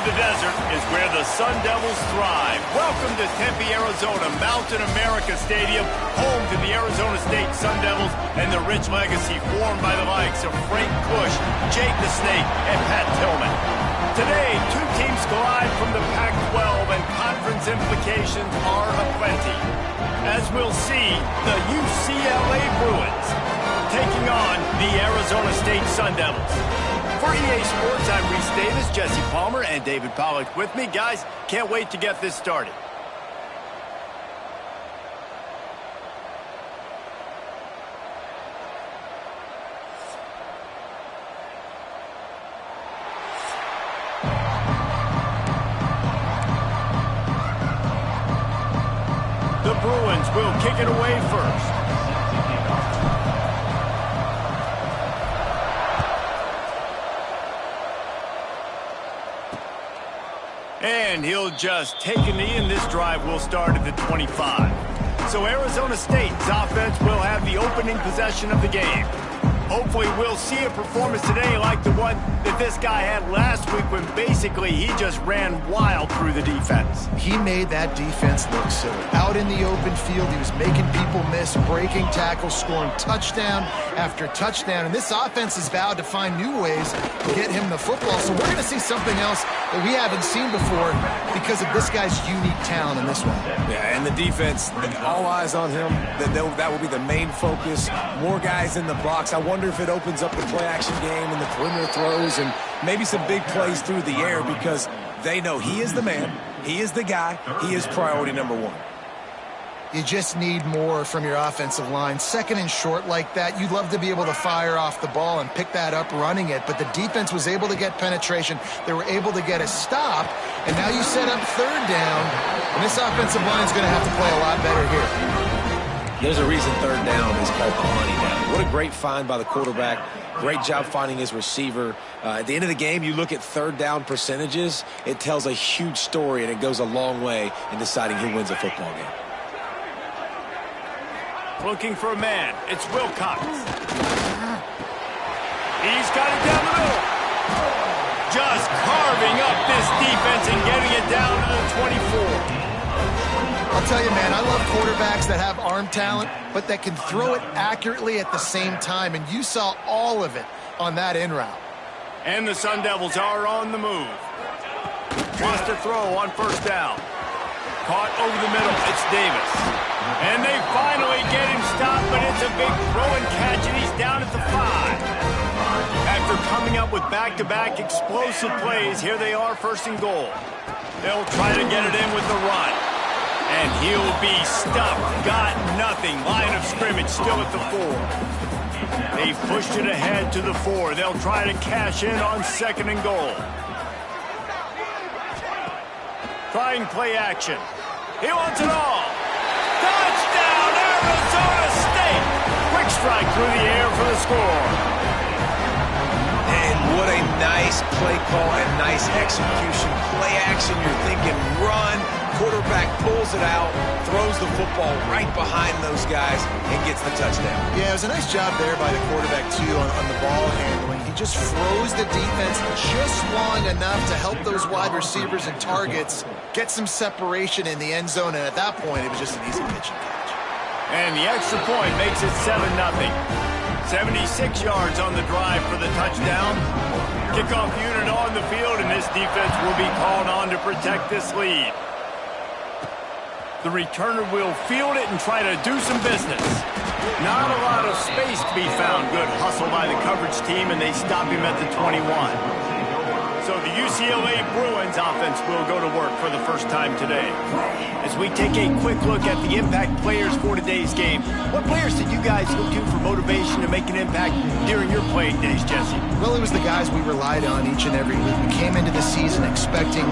the desert is where the Sun Devils thrive. Welcome to Tempe, Arizona, Mountain America Stadium, home to the Arizona State Sun Devils and the rich legacy formed by the likes of Frank Bush, Jake the Snake, and Pat Tillman. Today, two teams collide from the Pac-12 and conference implications are aplenty. As we'll see, the UCLA Bruins taking on the Arizona State Sun Devils. For EA Sports, I'm Reese Davis, Jesse Palmer, and David Pollack with me. Guys, can't wait to get this started. The Bruins will kick it away first. And he'll just take a knee, and this drive will start at the 25. So Arizona State's offense will have the opening possession of the game. Hopefully we'll see a performance today like the one that this guy had last week when basically he just ran wild through the defense. He made that defense look silly. Out in the open field, he was making people miss, breaking tackles, scoring touchdown after touchdown. And this offense has vowed to find new ways to get him the football. So we're going to see something else that we haven't seen before because of this guy's unique talent in this one. Yeah, and the defense, all eyes on him. That will be the main focus. More guys in the box. I wonder if it opens up the play-action game and the perimeter throws and maybe some big plays through the air because they know he is the man, he is the guy, he is priority number one. You just need more from your offensive line. Second and short like that, you'd love to be able to fire off the ball and pick that up running it, but the defense was able to get penetration. They were able to get a stop, and now you set up third down, and this offensive line is going to have to play a lot better here. There's a reason third down is called the money down. What a great find by the quarterback. Great job finding his receiver. At the end of the game, you look at third down percentages. It tells a huge story, and it goes a long way in deciding who wins a football game. Looking for a man. It's Wilcox. He's got it down the middle. Just carving up this defense and getting it down to the 24. I'll tell you, man, I love quarterbacks that have arm talent, but that can throw it accurately at the same time, and you saw all of it on that in route. And the Sun Devils are on the move. Wants to throw on first down. Caught over the middle. It's Davis. And they finally get him stopped, but it's a big throw and catch, and he's down at the 5. After coming up with back-to-back explosive plays, here they are, first and goal. They'll try to get it in with the run. And he'll be stuffed. Got nothing. Line of scrimmage still at the 4. They've pushed it ahead to the 4. They'll try to cash in on second and goal. Trying play action. He wants it all. Touchdown, Arizona State. Quick strike through the air for the score. And what a nice play call and nice execution. Play action, you're thinking run. Quarterback pulls it out, throws the football right behind those guys, and gets the touchdown. Yeah, it was a nice job there by the quarterback, too, on the ball handling. He just froze the defense just long enough to help those wide receivers and targets get some separation in the end zone, and at that point, it was just an easy pitch and catch. And the extra point makes it 7-0. 76 yards on the drive for the touchdown. Kickoff unit on the field, and this defense will be called on to protect this lead. The returner will field it and try to do some business. Not a lot of space to be found. Good hustle by the coverage team, and they stop him at the 21. So the UCLA Bruins offense will go to work for the first time today. As we take a quick look at the impact players for today's game, what players did you guys go to for motivation to make an impact during your playing days, Jesse? Well, it was the guys we relied on each and every week. We came into the season expecting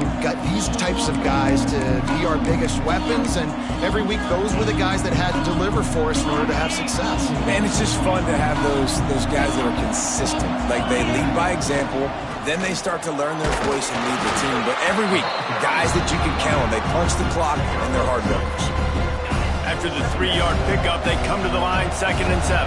these types of guys to be our biggest weapons, and every week those were the guys that had to deliver for us in order to have success. And it's just fun to have those guys that are consistent. Like, they lead by example. Then they start to learn their voice and lead the team. But every week, guys that you can count on, they punch the clock, and they're hard workers. After the 3-yard pickup, they come to the line, 2nd and 7.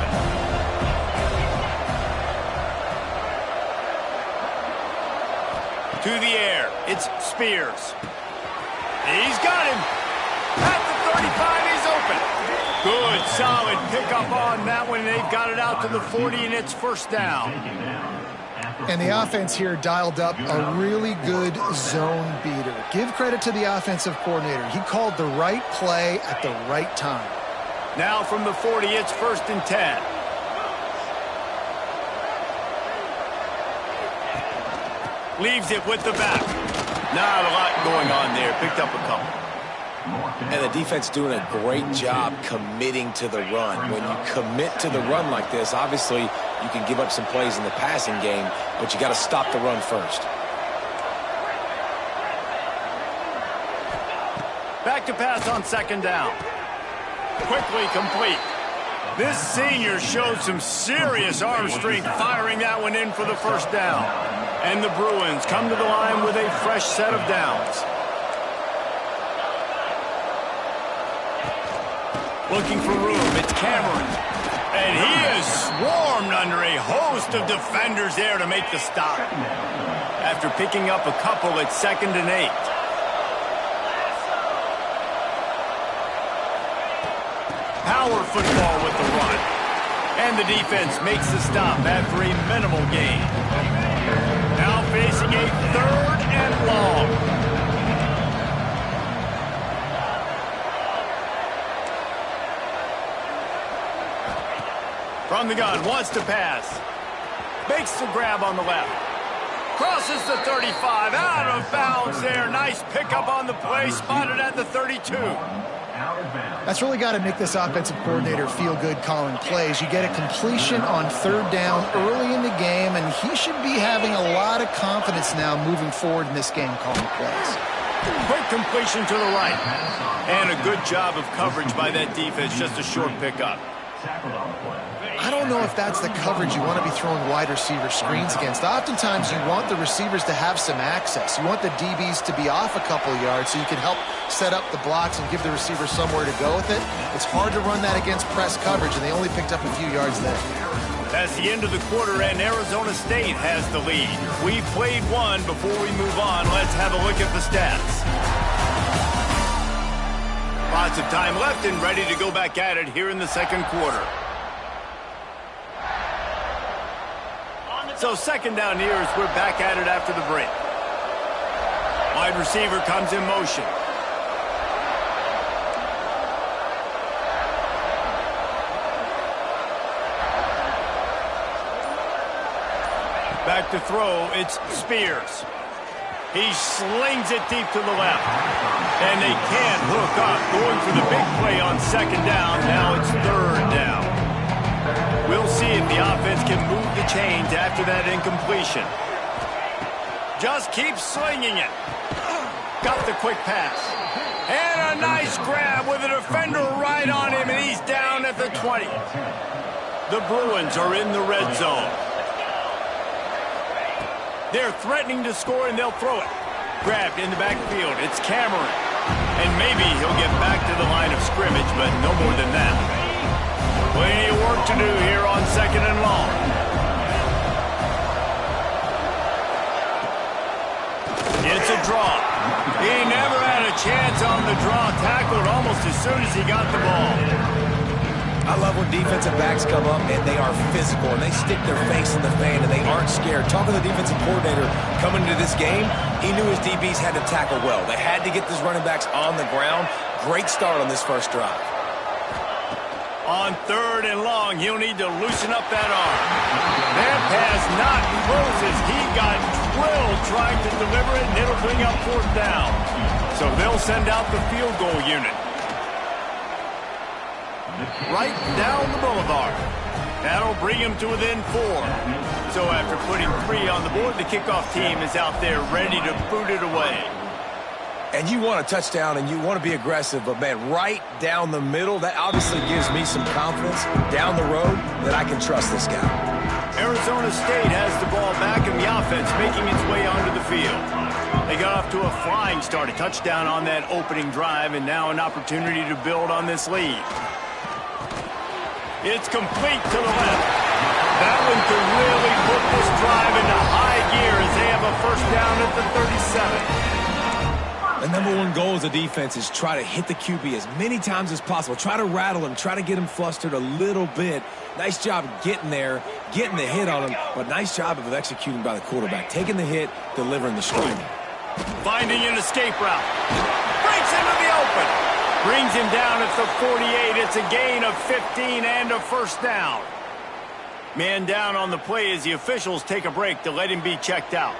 To the air, it's Spears. He's got him. At the 35, he's open. Good, solid pickup on that one. They've got it out to the 40, and it's first down. And the offense here dialed up a really good zone beater. Give credit to the offensive coordinator. He called the right play at the right time. Now from the 40, it's 1st and 10. Leaves it with the back. Not a lot going on there. Picked up a couple. And the defense doing a great job committing to the run. When you commit to the run like this, obviously you can give up some plays in the passing game, but you got to stop the run first. Back to pass on 2nd down. Quickly complete. This senior showed some serious arm strength firing that one in for the 1st down. And the Bruins come to the line with a fresh set of downs. Looking for room, it's Cameron. And he is swarmed under a host of defenders there to make the stop. After picking up a couple, it's 2nd and 8. Power football with the run. And the defense makes the stop after a minimal gain. Now facing a 3rd and long. From the gun, wants to pass. Makes the grab on the left. Crosses the 35, out of bounds there. Nice pickup on the play, spotted at the 32. That's really got to make this offensive coordinator feel good calling plays. You get a completion on 3rd down early in the game, and he should be having a lot of confidence now moving forward in this game calling plays. Quick completion to the right. And a good job of coverage by that defense, just a short pickup. I don't know if that's the coverage you want to be throwing wide receiver screens against. Oftentimes, you want the receivers to have some access. You want the DBs to be off a couple of yards so you can help set up the blocks and give the receiver somewhere to go with it. It's hard to run that against press coverage, and they only picked up a few yards there. That's the end of the quarter, and Arizona State has the lead. We've played one. Before we move on, let's have a look at the stats. Lots of time left and ready to go back at it here in the 2nd quarter. So 2nd down here as we're back at it after the break. Wide receiver comes in motion. Back to throw, it's Spears. He slings it deep to the left. And they can't hook up. Going for the big play on 2nd down. Now it's 3rd down. We'll see if the offense can move the chains after that incompletion. Just keep slinging it. Got the quick pass. And a nice grab with a defender right on him, and he's down at the 20. The Bruins are in the red zone. They're threatening to score, and they'll throw it. Grabbed in the backfield. It's Cameron. And maybe he'll get back to the line of scrimmage, but no more than that. Plenty of work to do here on 2nd and long. It's a draw. He never had a chance on the draw. Tackled almost as soon as he got the ball. I love when defensive backs come up and they are physical and they stick their face in the fan and they aren't scared. Talking to the defensive coordinator coming into this game, he knew his DBs had to tackle well. They had to get these running backs on the ground. Great start on this first drive. On 3rd and long, he'll need to loosen up that arm. That pass not close as he got drilled trying to deliver it, and it'll bring up 4th down. So they'll send out the field goal unit. Right down the boulevard. That'll bring him to within 4. So after putting 3 on the board, the kickoff team is out there ready to boot it away. And you want a touchdown and you want to be aggressive, but man, right down the middle, that obviously gives me some confidence down the road that I can trust this guy. Arizona State has the ball back and the offense making its way onto the field. They got off to a flying start, a touchdown on that opening drive, and now an opportunity to build on this lead. It's complete to the left. That one could really put this drive into high gear as they have a first down at the 37. The number one goal as a defense is try to hit the QB as many times as possible. Try to rattle him. Try to get him flustered a little bit. Nice job getting there, getting the hit on him, but nice job of executing by the quarterback. Taking the hit, delivering the strike. Finding an escape route. Breaks into the open. Brings him down at the 48. It's a gain of 15 and a first down. Man down on the play as the officials take a break to let him be checked out.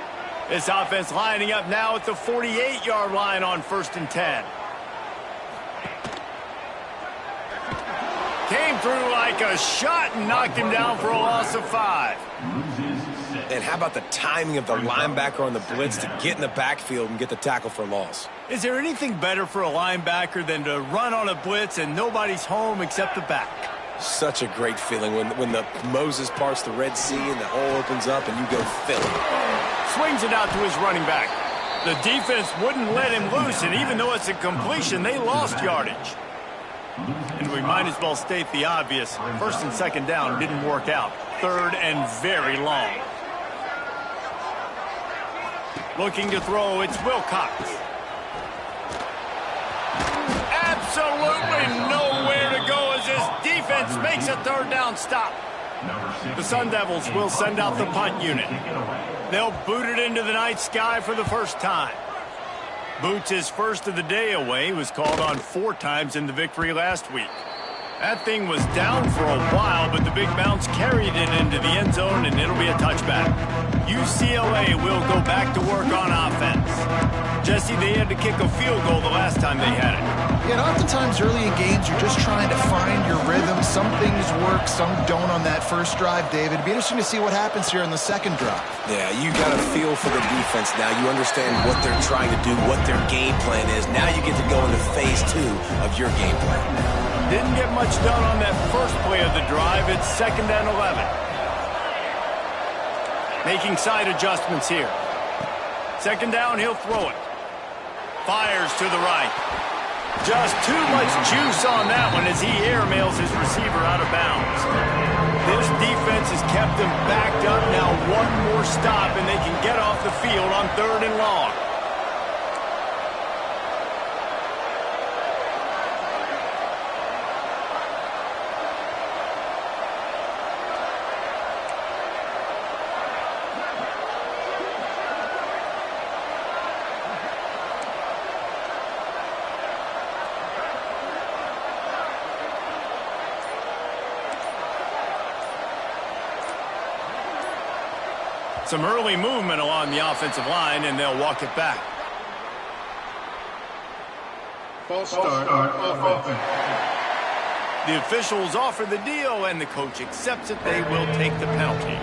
This offense lining up now at the 48-yard line on 1st and 10. Came through like a shot and knocked him down for a loss of 5. And how about the timing of the linebacker on the blitz to get in the backfield and get the tackle for loss? Is there anything better for a linebacker than to run on a blitz and nobody's home except the back? Such a great feeling when the Moses parts the Red Sea and the hole opens up and you go fill it. Swings it out to his running back. The defense wouldn't let him loose, and even though it's a completion, they lost yardage. And we might as well state the obvious. 1st and 2nd down didn't work out. 3rd and very long. Looking to throw, it's Wilcox. Absolutely nowhere to go as this defense makes a 3rd down stop. The Sun Devils will send out the punt unit. They'll boot it into the night sky for the first time. Boots his first of the day away. Was called on 4 times in the victory last week. That thing was down for a while, but the big bounce carried it into the end zone, and it'll be a touchback. UCLA will go back to work on offense. Jesse, they had to kick a field goal the last time they had it. Yeah, and oftentimes early in games, you're just trying to find your rhythm. Some things work, some don't on that first drive, David. It'd be interesting to see what happens here in the second drive. Yeah, you got a feel for the defense now. You understand what they're trying to do, what their game plan is. Now you get to go into phase 2 of your game plan. Didn't get much done on that first play of the drive. It's 2nd and 11. Making side adjustments here. 2nd down, he'll throw it. Fires to the right. Just too much juice on that one as he airmails his receiver out of bounds. This defense has kept them backed up. Now one more stop and they can get off the field on 3rd and long. Some early movement along the offensive line, and they'll walk it back. False start of offense. The officials offer the deal, and the coach accepts it. They will take the penalty.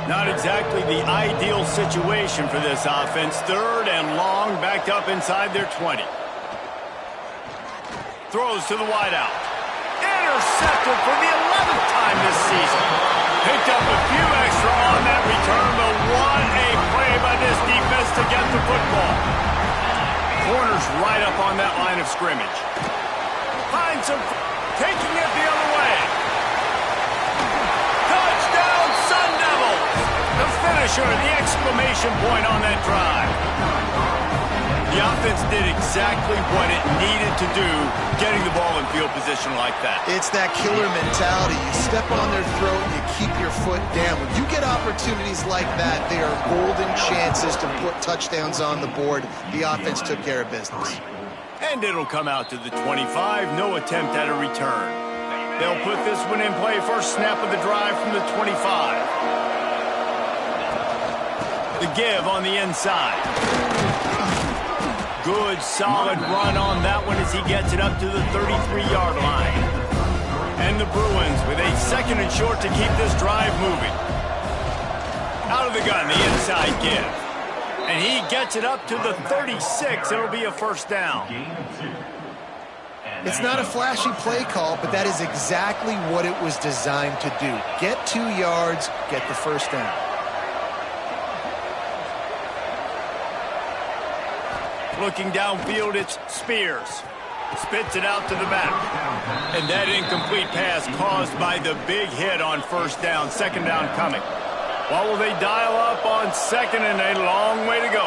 Not exactly the ideal situation for this offense. 3rd and long, backed up inside their 20. Throws to the wideout. Intercepted for the 11th time this season. Picked up a few extra on that return, but what a play by this defense to get the football. Corner's right up on that line of scrimmage. Finds him, taking it the other way. Touchdown, Sun Devils! The finisher, the exclamation point on that drive. The offense did exactly what it needed to do, getting the ball in field position like that. It's that killer mentality. You step on their throat, you keep your foot down. When you get opportunities like that, they are golden chances to put touchdowns on the board. The offense took care of business. And it'll come out to the 25. No attempt at a return. They'll put this one in play. First snap of the drive from the 25. The give on the inside. Good, solid run on that one as he gets it up to the 33-yard line. And the Bruins with a 2nd and short to keep this drive moving. Out of the gun, the inside give. And he gets it up to the 36. It'll be a first down. It's not a flashy play call, but that is exactly what it was designed to do. Get 2 yards, get the first down. Looking downfield, it's Spears. Spits it out to the back. And that incomplete pass caused by the big hit on 1st down. 2nd down coming. What will they dial up on second and a long way to go?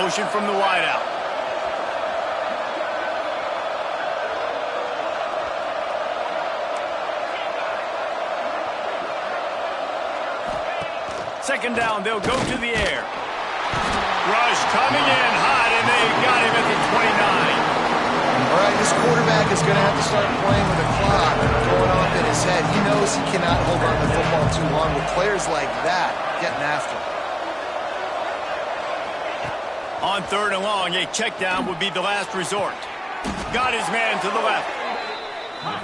Motion from the wideout. Second down, they'll go to the air. Rush coming in hot, and they got him at the 29. All right, this quarterback is going to have to start playing with a clock going off in his head. He knows he cannot hold on to the football too long with players like that getting after him. On third and long, a check down would be the last resort. Got his man to the left.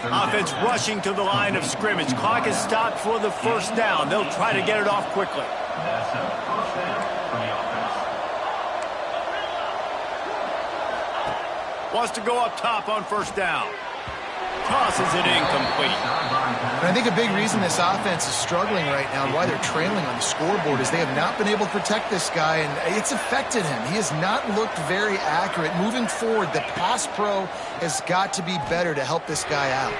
Offense rushing to the line of scrimmage. Clock is stopped for the first down. They'll try to get it off quickly. Wants to go up top on first down. Tosses it incomplete. And I think a big reason this offense is struggling right now and why they're trailing on the scoreboard is they have not been able to protect this guy, and it's affected him. He has not looked very accurate. Moving forward, the pass pro has got to be better to help this guy out.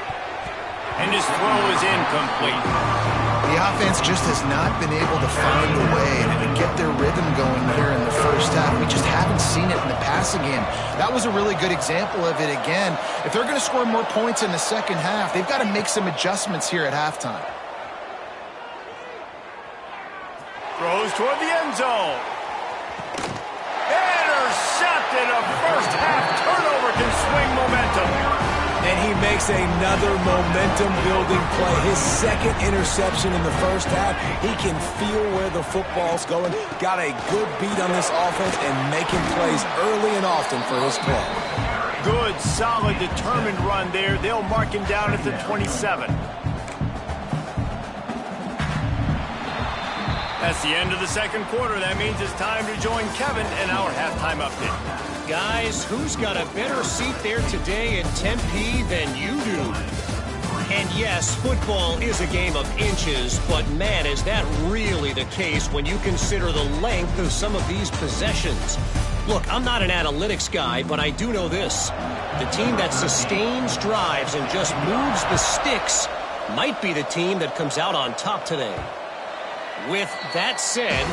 And his throw is incomplete. The offense just has not been able to find a way to get their rhythm going here in the first half. We just haven't seen it in the passing game. That was a really good example of it again. If they're going to score more points in the second half, they've got to make some adjustments here at halftime. Throws toward the end zone. Intercepted. A first half turnover can swing momentum. And he makes another momentum-building play. His second interception in the first half. He can feel where the football's going. Got a good beat on this offense and making plays early and often for his club. Good, solid, determined run there. They'll mark him down at the 27. That's the end of the second quarter. That means it's time to join Kevin in our halftime update. Guys, who's got a better seat there today in Tempe than you do? And yes, football is a game of inches, but man, is that really the case when you consider the length of some of these possessions. Look, I'm not an analytics guy, but I do know this. The team that sustains drives and just moves the sticks might be the team that comes out on top today. With that said,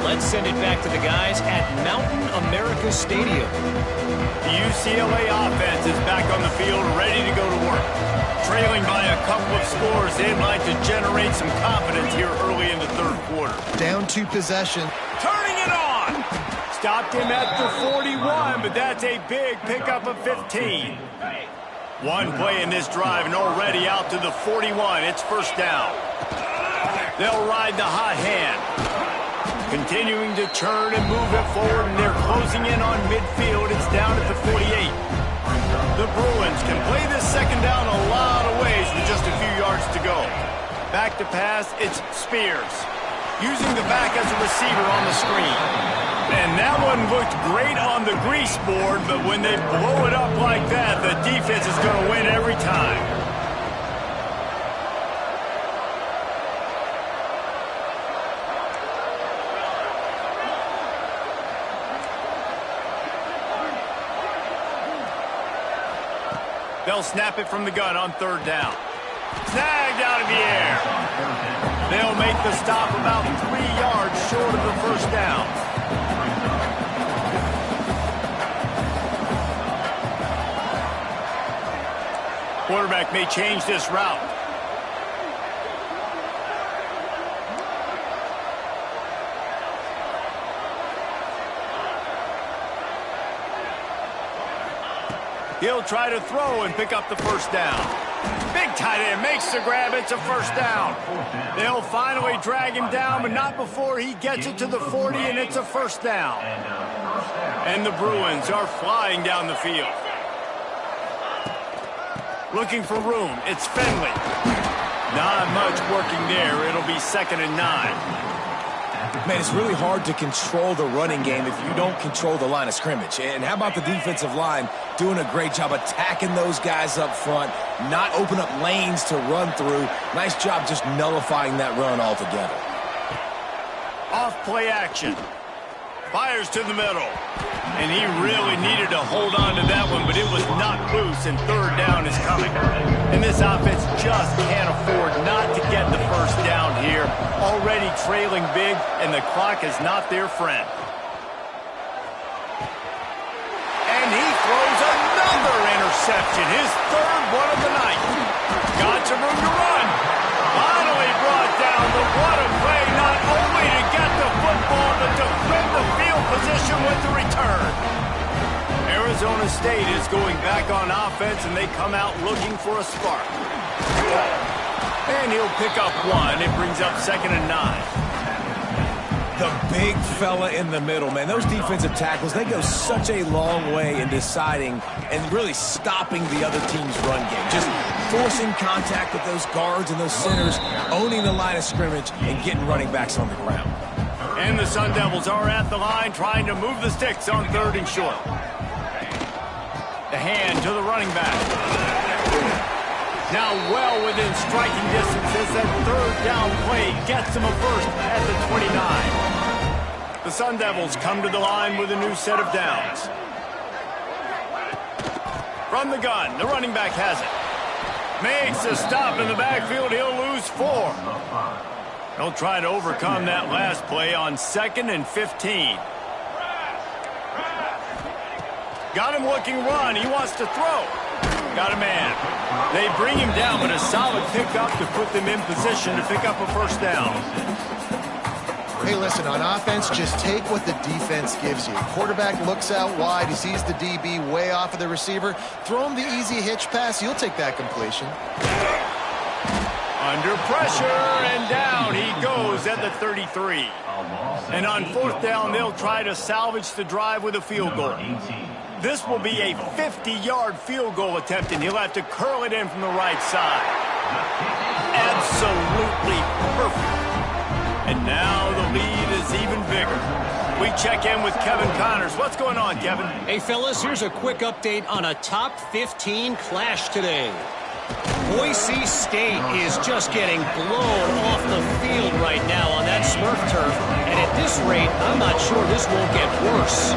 let's send it back to the guys at Mountain America Stadium. The UCLA offense is back on the field, ready to go to work. Trailing by a couple of scores, they'd like to generate some confidence here early in the third quarter. Down 2 possession. Turning it on! Stopped him at the 41, but that's a big pickup of 15. One play in this drive and already out to the 41. It's first down. They'll ride the hot hand. Continuing to turn and move it forward, and they're closing in on midfield. It's down at the 48. The Bruins can play this second down a lot of ways with just a few yards to go. Back to pass, it's Spears. Using the back as a receiver on the screen. And that one looked great on the grease board, but when they blow it up like that, the defense is going to win every time. They'll snap it from the gun on third down. Snagged out of the air. They'll make the stop about 3 yards short of the first down. Quarterback may change this route. He'll try to throw and pick up the first down. Big tight end makes the grab. It's a first down. They'll finally drag him down, but not before he gets it to the 40, and it's a first down. And the Bruins are flying down the field. Looking for room. It's Finley. Not much working there. It'll be 2nd and 9. Man, it's really hard to control the running game if you don't control the line of scrimmage. And how about the defensive line doing a great job attacking those guys up front, not open up lanes to run through. Nice job just nullifying that run altogether. Off play action. Fires to the middle. And he really needed to hold on to that one, but it was knocked loose, and third down is coming. And this offense just can't afford not to get the first down here. trailing big, and the clock is not their friend. And he throws another interception, his third one of the night. Got some room to run. Finally brought down, but what a play, not only to get the football, but to win the field position with the return. Arizona State is going back on offense, and they come out looking for a spark. And he'll pick up one. It brings up 2nd and 9. The big fella in the middle, man. Those defensive tackles, they go such a long way in deciding and really stopping the other team's run game. Just forcing contact with those guards and those centers, owning the line of scrimmage, and getting running backs on the ground. And the Sun Devils are at the line trying to move the sticks on 3rd and short. The hand to the running back. Now well within striking distance as that 3rd down play gets them a first at the 29. The Sun Devils come to the line with a new set of downs. From the gun, the running back has it. Makes a stop in the backfield. He'll lose 4. He'll try to overcome that last play on 2nd and 15. Got him looking run. He wants to throw. Got a man. They bring him down, but a solid pickup to put them in position to pick up a first down. Hey, listen, on offense, just take what the defense gives you. Quarterback looks out wide. He sees the DB way off of the receiver. Throw him the easy hitch pass. You'll take that completion. Under pressure, and down he goes at the 33. And on 4th down, they'll try to salvage the drive with a field goal. This will be a 50-yard field goal attempt, and he'll have to curl it in from the right side. Absolutely perfect. And now the lead is even bigger. We check in with Kevin Connors. What's going on, Kevin? Hey, fellas, here's a quick update on a top 15 clash today. Boise State is just getting blown off the field right now on that Smurf turf. And at this rate, I'm not sure this won't get worse.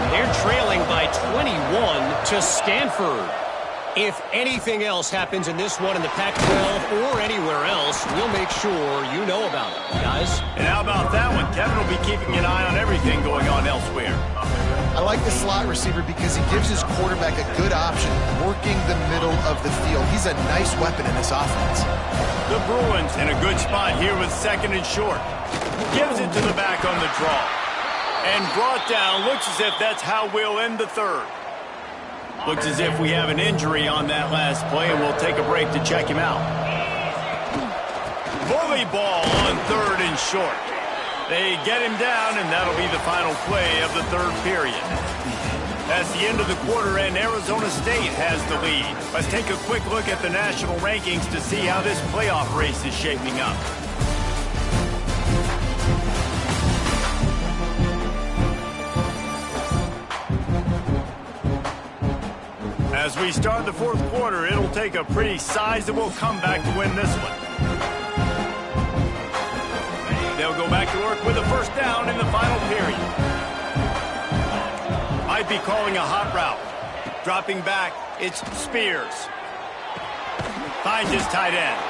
They're trailing by 21 to Stanford. If anything else happens in this one in the Pac-12 or anywhere else, we'll make sure you know about it, guys. And how about that one? Kevin will be keeping an eye on everything going on elsewhere. I like the slot receiver because he gives his quarterback a good option, working the middle of the field. He's a nice weapon in this offense. The Bruins in a good spot here with 2nd and short. Gives it to the back on the draw. And brought down. Looks as if that's how we'll end the 3rd. Looks as if we have an injury on that last play, and we'll take a break to check him out. Bully ball on 3rd and short. They get him down, and that'll be the final play of the 3rd period. That's the end of the quarter, and Arizona State has the lead. Let's take a quick look at the national rankings to see how this playoff race is shaping up. As we start the 4th quarter, it'll take a pretty sizable comeback to win this one. They'll go back to work with a first down in the final period. Might be calling a hot route. Dropping back, it's Spears. Finds his tight end.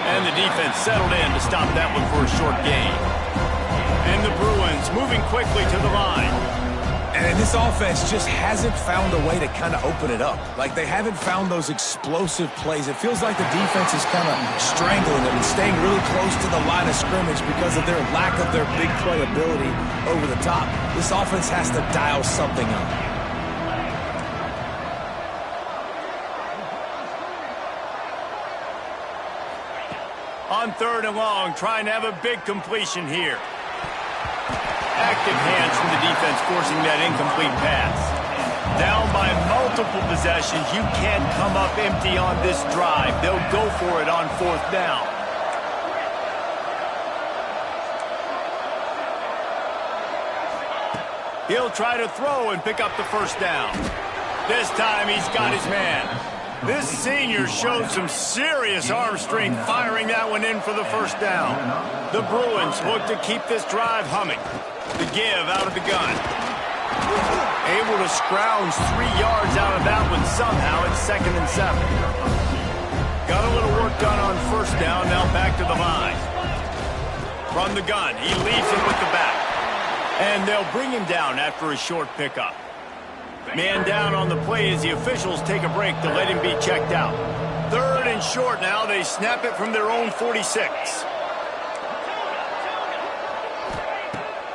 And the defense settled in to stop that one for a short gain. And the Bruins moving quickly to the line. And this offense just hasn't found a way to kind of open it up. Like, they haven't found those explosive plays. It feels like the defense is kind of strangling them and staying really close to the line of scrimmage because of their lack of their big play ability over the top. This offense has to dial something up. On 3rd and long, trying to have a big completion here. Active hands from the defense forcing that incomplete pass. Down by multiple possessions. You can't come up empty on this drive. They'll go for it on 4th down. He'll try to throw and pick up the first down. This time he's got his man. This senior showed some serious arm strength firing that one in for the first down. The Bruins look to keep this drive humming. The give out of the gun. Able to scrounge 3 yards out of that one somehow. It's 2nd and 7. Got a little work done on first down. Now back to the line. From the gun, he leaves it with the back. And they'll bring him down after a short pickup. Man down on the play as the officials take a break to let him be checked out. 3rd and short now. They snap it from their own 46.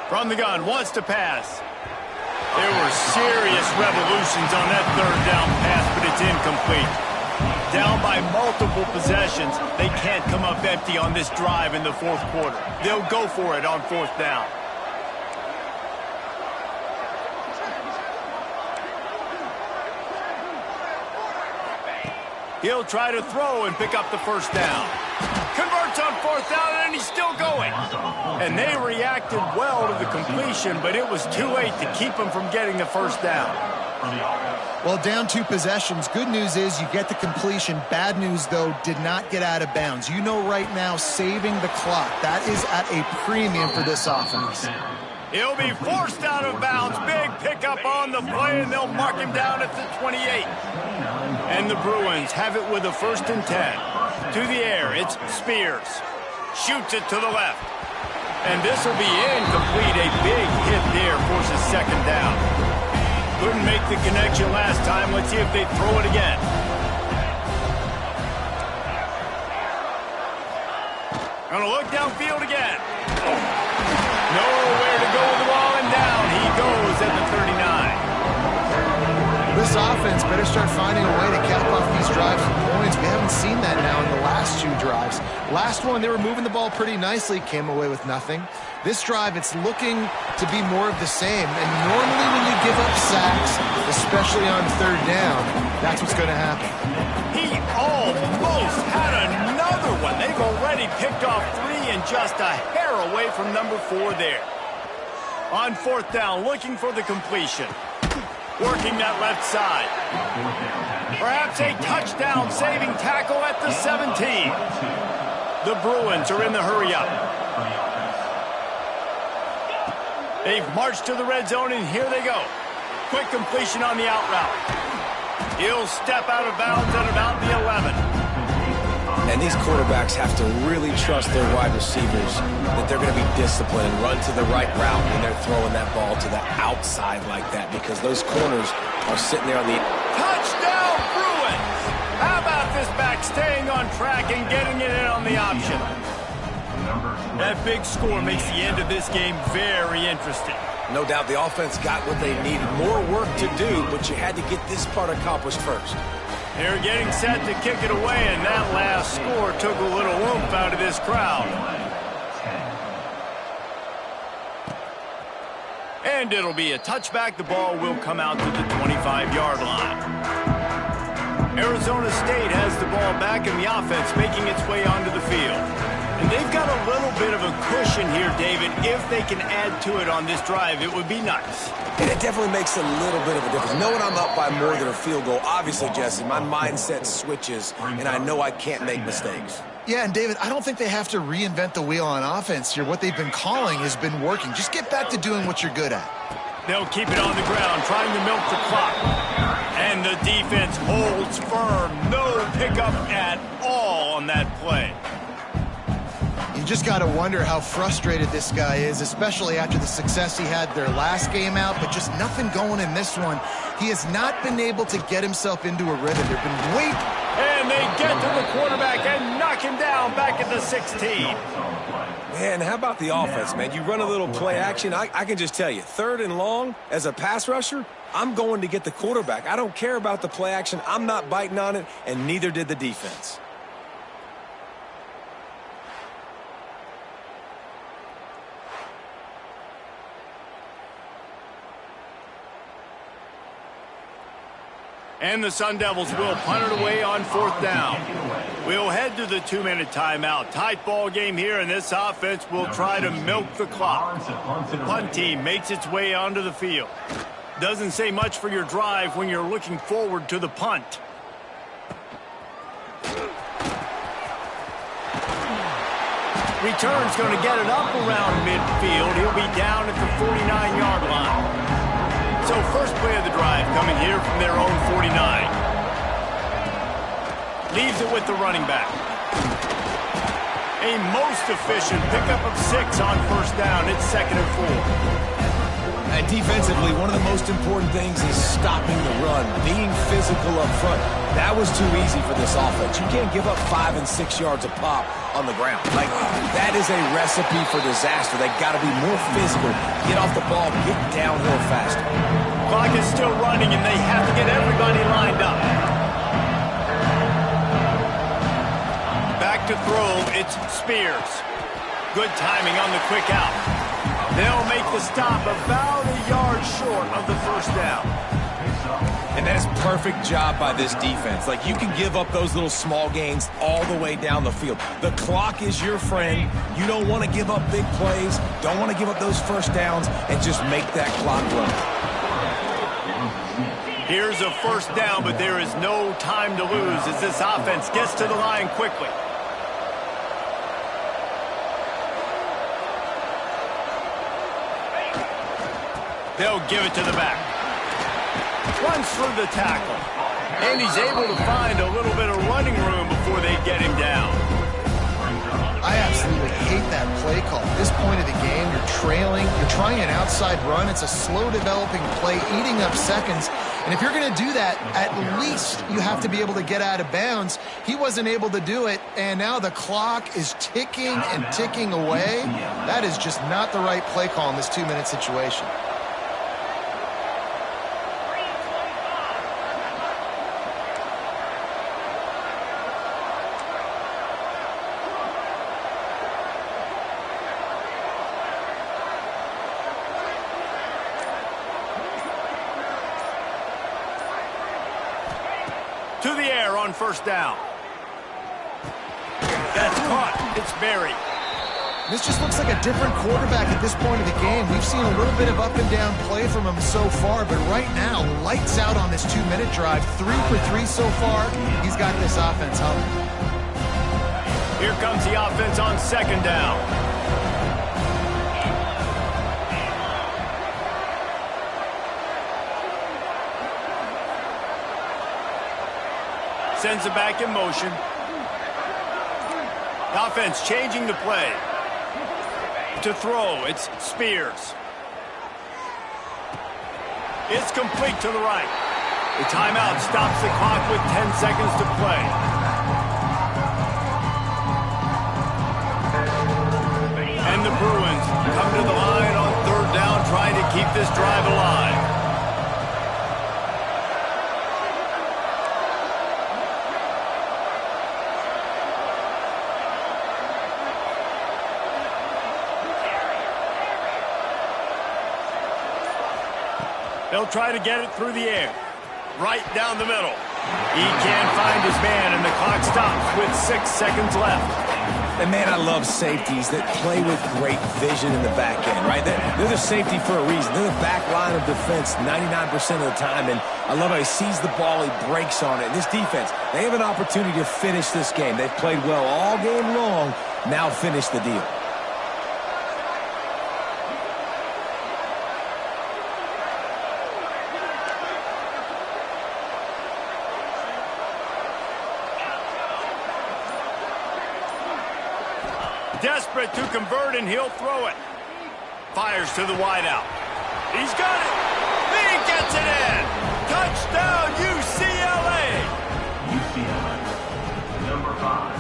From the gun, wants to pass. There were serious revolutions on that 3rd down pass, but it's incomplete. Down by multiple possessions, they can't come up empty on this drive in the 4th quarter. They'll go for it on 4th down. He'll try to throw and pick up the 1st down. Converts on 4th down, and he's still going. And they reacted well to the completion, but it was too late to keep him from getting the 1st down. Well, down 2 possessions. Good news is you get the completion. Bad news, though, did not get out of bounds. You know right now, saving the clock. That is at a premium for this offense. He'll be forced out of bounds. Big pickup on the play, and they'll mark him down at the 28. And the Bruins have it with a 1st and 10. To the air, it's Spears. Shoots it to the left. And this will be incomplete. A big hit there forces 2nd down. Couldn't make the connection last time. Let's see if they throw it again. Gonna look downfield again. Nowhere to go with the ball, and down he goes at the 39. This offense better start finding a way to cap off these drives with points. We haven't seen that now in the last 2 drives. Last one, they were moving the ball pretty nicely, came away with nothing. This drive, it's looking to be more of the same. And normally when you give up sacks, especially on 3rd down, that's what's going to happen. He almost had another one. They've already picked off 3 and just a hair away from number 4 there. On 4th down, looking for the completion. Working that left side. Perhaps a touchdown-saving tackle at the 17. The Bruins are in the hurry-up. They've marched to the red zone, and here they go. Quick completion on the out route. He'll step out of bounds at about the 11. And these quarterbacks have to really trust their wide receivers that they're going to be disciplined and run to the right route when they're throwing that ball to the outside like that, because those corners are sitting there on the... Touchdown, Bruins! How about this back staying on track and getting it in on the option? That big score makes the end of this game very interesting. No doubt the offense got what they needed. More work to do, but you had to get this part accomplished first. They're getting set to kick it away, and that last score took a little oomph out of this crowd. And it'll be a touchback. The ball will come out to the 25-yard line. Arizona State has the ball back, and the offense making its way onto the field. And they've got a little bit of a cushion here, David. If they can add to it on this drive, it would be nice. And it definitely makes a little bit of a difference. Knowing I'm up by more than a field goal, obviously, Jesse, my mindset switches, and I know I can't make mistakes. Yeah, and David, I don't think they have to reinvent the wheel on offense here. What they've been calling has been working. Just get back to doing what you're good at. They'll keep it on the ground, trying to milk the clock. And the defense holds firm. No pickup at all on that play. You just got to wonder how frustrated this guy is, especially after the success he had their last game out, but just nothing going in this one. He has not been able to get himself into a rhythm. They've been waiting. And they get to the quarterback and knock him down back at the 16. Man, how about the offense, man? You run a little play action. I can just tell you, 3rd and long, as a pass rusher, I'm going to get the quarterback. I don't care about the play action. I'm not biting on it, and neither did the defense. And the Sun Devils will punt it away on 4th down. We'll head to the 2-minute timeout. Tight ball game here, and this offense will try to milk the clock. The punt team makes its way onto the field. Doesn't say much for your drive when you're looking forward to the punt. Return's going to get it up around midfield. He'll be down at the 49-yard line. So first play of the drive coming here from their own 49. Leaves it with the running back. A most efficient pickup of 6 on first down. It's 2nd and 4. And defensively, one of the most important things is stopping the run, being physical up front. That was too easy for this offense. You can't give up 5 and 6 yards a pop on the ground. Like, that is a recipe for disaster. They got to be more physical, get off the ball, get downhill faster. Clock is still running, and they have to get everybody lined up. Back to throw, it's Spears. Good timing on the quick out. They'll make the stop about a yard short of the first down. And that is perfect job by this defense. Like, you can give up those little small gains all the way down the field. The clock is your friend. You don't want to give up big plays, don't want to give up those first downs, and just make that clock run. Here's a first down, but there is no time to lose as this offense gets to the line quickly. They'll give it to the back. Runs through the tackle. And he's able to find a little bit of running room before they get him down. I absolutely hate that play call. At this point of the game, you're trailing, you're trying an outside run. It's a slow developing play, eating up seconds. And if you're going to do that, at least you have to be able to get out of bounds. He wasn't able to do it, and now the clock is ticking and ticking away. That is just not the right play call in this 2-minute situation. To the air on first down. That's caught. It's Berry. This just looks like a different quarterback at this point of the game. We've seen a little bit of up and down play from him so far, but right now, lights out on this 2-minute drive. 3 for 3 so far. He's got this offense humming. Here comes the offense on second down. Sends it back in motion. The offense changing the play. To throw, it's Spears. It's complete to the right. The timeout stops the clock with 10 seconds to play. And the Bruins come to the line on third down, trying to keep this drive alive. They'll try to get it through the air. Right down the middle. He can't find his man, and the clock stops with 6 seconds left. And, man, I love safeties that play with great vision in the back end, right? They're the safety for a reason. They're the back line of defense 99% of the time, and I love how he sees the ball, he breaks on it. And this defense, they have an opportunity to finish this game. They've played well all game long. Now finish the deal. Desperate to convert, and he'll throw it. Fires to the wideout. He's got it. He gets it in. Touchdown, UCLA. UCLA, number 5.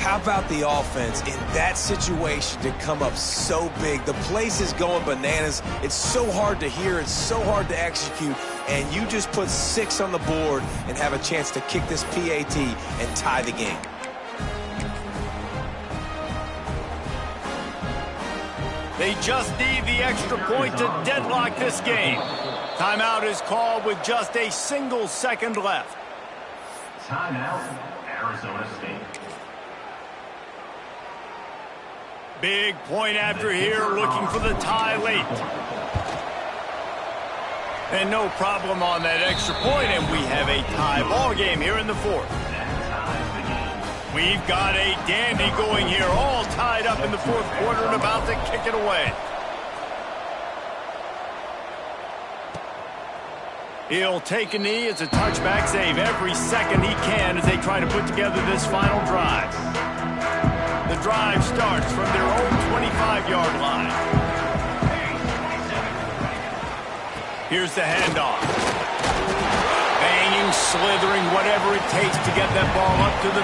How about the offense in that situation to come up so big? The place is going bananas. It's so hard to hear. It's so hard to execute. And you just put 6 on the board and have a chance to kick this PAT and tie the game. They just need the extra point to deadlock this game. Timeout is called with just a single second left. Timeout, Arizona State. Big point after here, looking for the tie late. And no problem on that extra point, and we have a tie ball game here in the fourth. We've got a dandy going here, all tied up in the fourth quarter and about to kick it away. He'll take a knee. It's a touchback save every second he can as they try to put together this final drive. The drive starts from their own 25-yard line. Here's the handoff. Banging, slithering, whatever it takes to get that ball up to the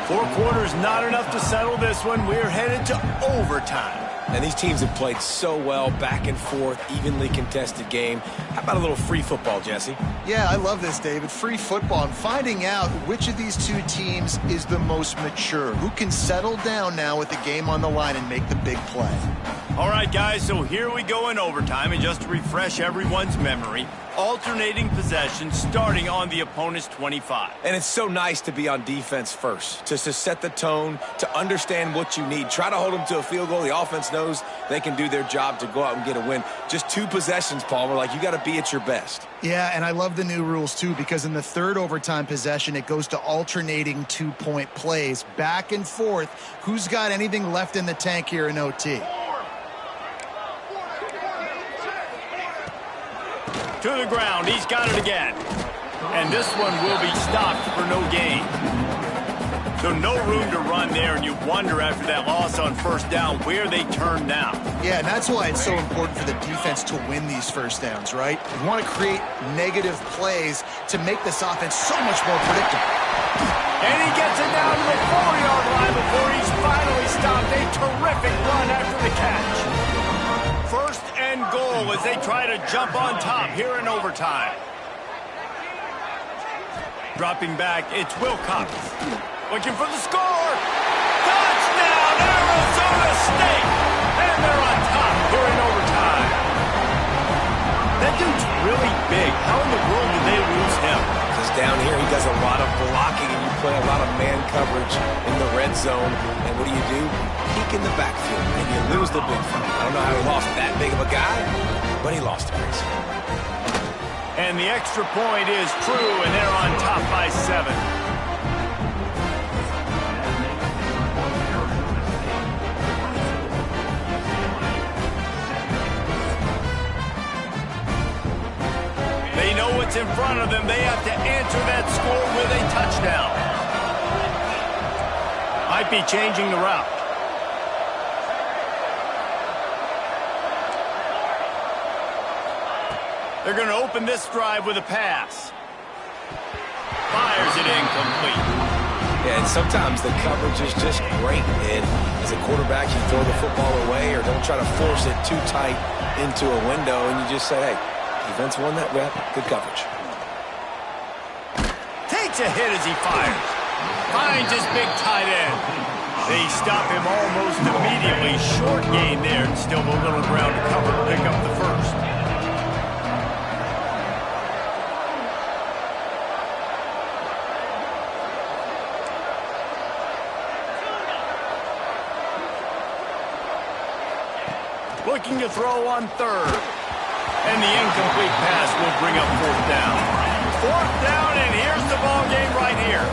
32. 4 quarters, not enough to settle this one. We're headed to overtime. And these teams have played so well, back and forth, evenly contested game. How about a little free football, Jesse? Yeah, I love this, David. Free football and finding out which of these two teams is the most mature, who can settle down now with the game on the line and make the big play. All right, guys, so here we go in overtime, and just to refresh everyone's memory, alternating possession starting on the opponent's 25. And it's so nice to be on defense first, just to set the tone, to understand what you need. Try to hold them to a field goal. The offense knows they can do their job to go out and get a win. Just 2 possessions, Paul. We're like, you got to be at your best. Yeah, and I love the new rules, too, because in the third overtime possession, it goes to alternating 2-point plays, back and forth. Who's got anything left in the tank here in OT? To the ground. He's got it again. And this one will be stopped for no gain. So no room to run there, and you wonder after that loss on first down where they turn now. Yeah, and that's why it's so important for the defense to win these first downs, right? You want to create negative plays to make this offense so much more predictable. And he gets it down to the 4-yard line before he's finally stopped. A terrific run after the catch. First and goal as they try to jump on top here in overtime. Dropping back, it's Wilcox. Looking for the score. Touchdown, Arizona State. And they're on top here in overtime. That dude's really big. How in the world did they lose him? Because down here he does a lot of blocking, and you play a lot of man coverage in the red zone. And what do? Peek in the backfield, and you lose the big fight. I don't know how he lost that big of a guy, but he lost it. And the extra point is true, and they're on top by 7. They know what's in front of them. They have to answer that score with a touchdown. Might be changing the route. They're going to open this drive with a pass. Fires it incomplete. Yeah, and sometimes the coverage is just great. And as a quarterback, you throw the football away or don't try to force it too tight into a window, and you just say, hey, defense won that rep. Good coverage. Takes a hit as he fires. Finds his big tight end. They stop him almost immediately. Short gain there, and still a little ground to cover to pick up the first. Looking to throw on third. And the incomplete pass will bring up 4th down. 4th down, and here's the ball game right here.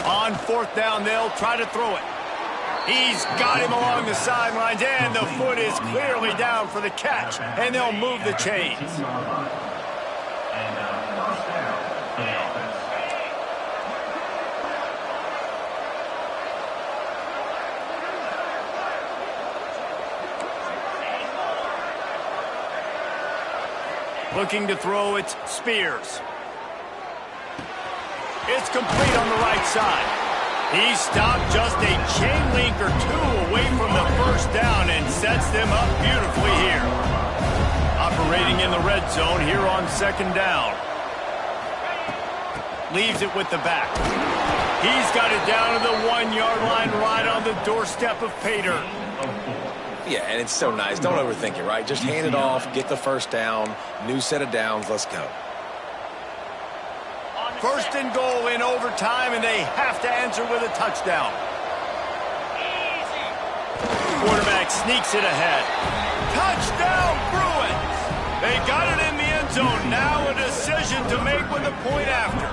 On 4th down, they'll try to throw it. He's got him along the sidelines, and the foot is clearly down for the catch, and they'll move the chains. Looking to throw, it's Spears. It's complete on the right side. He stopped just a chain link or 2 away from the first down and sets them up beautifully here. Operating in the red zone here on 2nd down. Leaves it with the back. He's got it down to the 1-yard line right on the doorstep of pay dirt. Yeah, and it's so nice. Don't overthink it, right? Just hand it off, get the first down, new set of downs, let's go. First and goal in overtime, and they have to answer with a touchdown. Quarterback sneaks it ahead. Touchdown, Bruins! They got it in the end zone. Now a decision to make with a point after.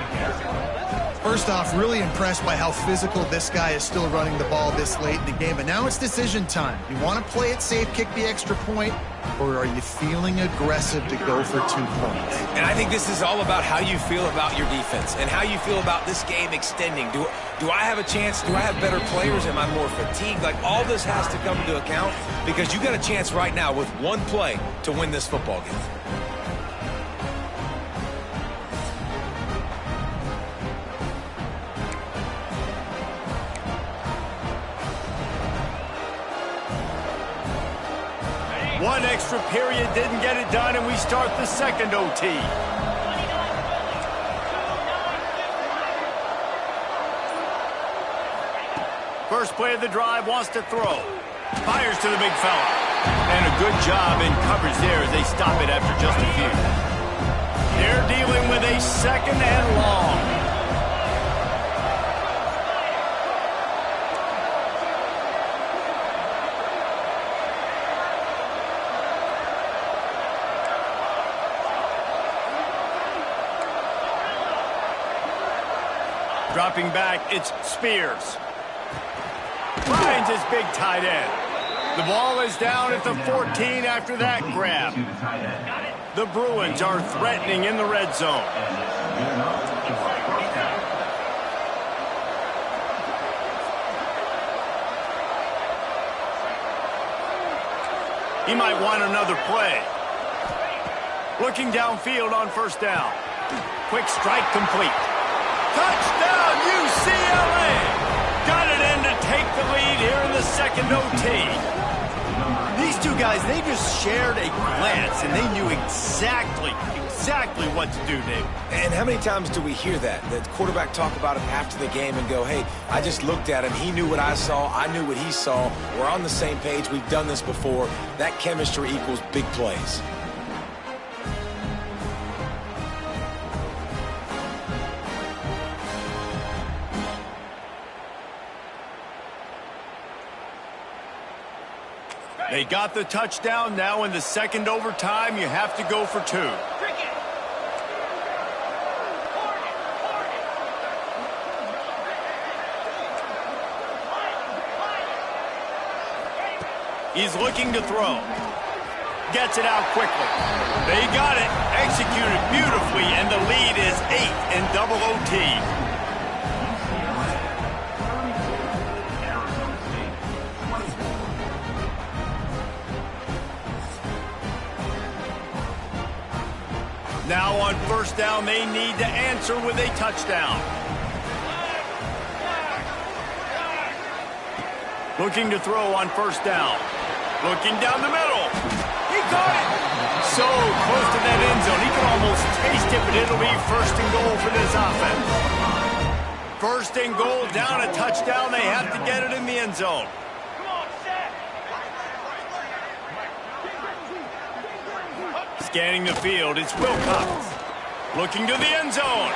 First off, really impressed by how physical this guy is still running the ball this late in the game. But now it's decision time. You want to play it safe, kick the extra point, or are you feeling aggressive to go for 2 points? And I think this is all about how you feel about your defense and how you feel about this game extending. Do I have a chance? Do I have better players? Am I more fatigued? Like, all this has to come into account because you got a chance right now with one play to win this football game. One extra period didn't get it done, and we start the second OT. First play of the drive, wants to throw. Fires to the big fella. And a good job in coverage there as they stop it after just a few. They're dealing with a second and long. Dropping back, it's Spears. Finds his big tight end. The ball is down at the 14 after that grab. The Bruins are threatening in the red zone. He might want another play. Looking downfield on first down. Quick strike complete. Touchdown, UCLA! Got it in to take the lead here in the second OT. These two guys, they just shared a glance, and they knew exactly what to do, Dave. And how many times do we hear that? The quarterback talk about it after the game and go, hey, I just looked at him. He knew what I saw. I knew what he saw. We're on the same page. We've done this before. That chemistry equals big plays. They got the touchdown. Now in the second overtime, you have to go for 2. He's looking to throw. Gets it out quickly. They got it. Executed beautifully, and the lead is 8 in double OT. Now on first down, they need to answer with a touchdown. Looking to throw on first down. Looking down the middle. He caught it. So close to that end zone. He can almost taste it, but it'll be first and goal for this offense. First and goal, down a touchdown. They have to get it in the end zone. Scanning the field, it's Wilcox. Looking to the end zone.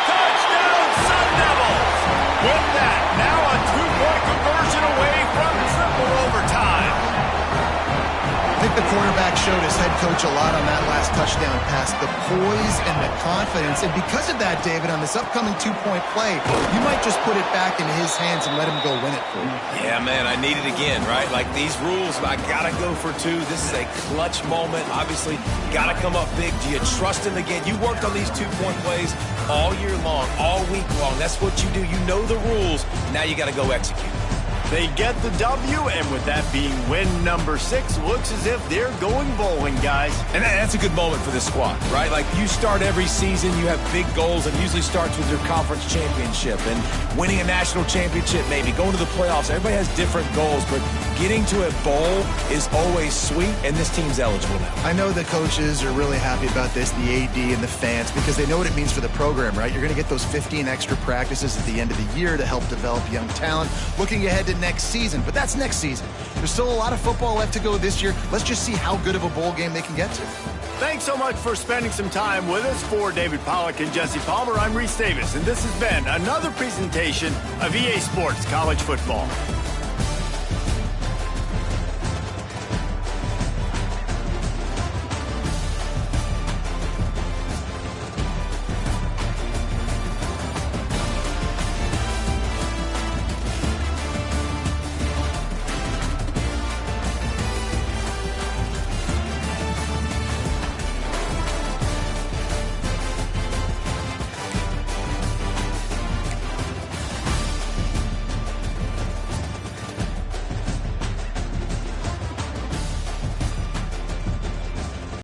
Touchdown, Sun Devils! With that, now a 2-point conversion away from triple overtime. I think the quarterback showed his head coach a lot on that last touchdown pass, the poise and the confidence. And because of that, David, on this upcoming 2-point play, you might just put it back into his hands and let him go win it for you. Yeah, man, I need it again, right? Like these rules, I got to go for 2. This is a clutch moment. Obviously, got to come up big. Do you trust him again? You worked on these 2-point plays all year long, all week long. That's what you do. You know the rules. Now you got to go execute. They get the W, and with that being win number 6, looks as if they're going bowling, guys. And that's a good moment for this squad, right? Like, you start every season, you have big goals. It usually starts with your conference championship and winning a national championship, maybe going to the playoffs. Everybody has different goals, but getting to a bowl is always sweet, and this team's eligible now. I know the coaches are really happy about this, the AD and the fans, because they know what it means for the program, right? You're going to get those 15 extra practices at the end of the year to help develop young talent. Looking ahead to next season, but that's next season. There's still a lot of football left to go this year. Let's just see how good of a bowl game they can get to. Thanks so much for spending some time with us. For David Pollack and Jesse Palmer, I'm Reese Davis, and this has been another presentation of EA Sports College Football.